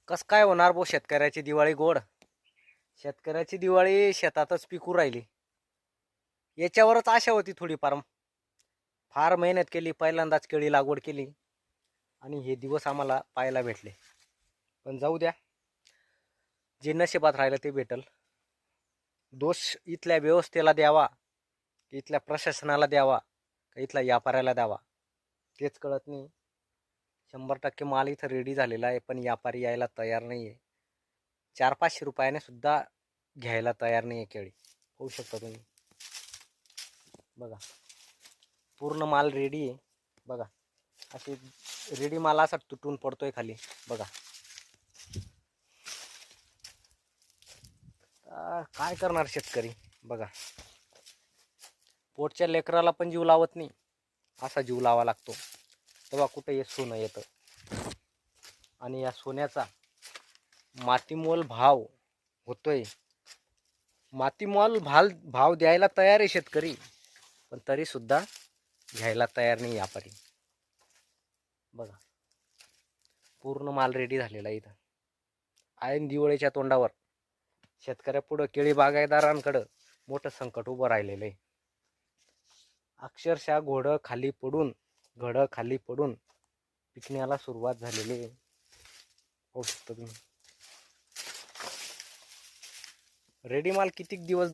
कस काय होणार भाऊ शेतकऱ्याची दिवाळी गोड. शेतकऱ्याची दिवाळी शेतातच पिकू राहिली. याच्यावरच आशा होती थोडीफार. फार मेहनत केली, पहिल्यांदाच केळी लागवड केली आणि हे दिवस आम्हाला पाहायला भेटले. पण जाऊ द्या, जे नशिबात राहिलं ते भेटल. दोष इथल्या व्यवस्थेला द्यावा, इथल्या प्रशासनाला द्यावा, का इथल्या व्यापाऱ्याला द्यावा, तेच कळत नाही. 100% माल इथं रेडी झालेला आहे, पण व्यापारी यायला तयार नाही आहे. 400-500 रुपयाने सुद्धा घ्यायला तयार नाही आहे केळी. होऊ शकता तुम्ही बघा, पूर्ण माल रेडी आहे बघा. अशी रेडी माल असा तुटून पडतोय खाली बघा. काय करणार शेतकरी बघा. पोटच्या लेकराला पण जीव लावत नाही, असा जीव लावा लागतो. तेव्हा कुठे हे सोनं येतं. आणि या सोन्याचा मातीमोल भाव होतोय. मातीमोल भाव द्यायला तयार आहे शेतकरी, पण तरी सुद्धा घ्यायला तयार नाही व्यापारी बघा. पूर्ण माल रेडी झालेला इथं. ऐन दिवाळीच्या तोंडावर शेतकऱ्यापुढं केळी बागायतदारांकडं मोठं संकट उभं राहिलेलं आहे. अक्षरशः घडं खाली पडून पिकण्याला सुरुवात झालेली आहे. होऊ शकतं तुम्ही. रेडी माल कितीक दिवस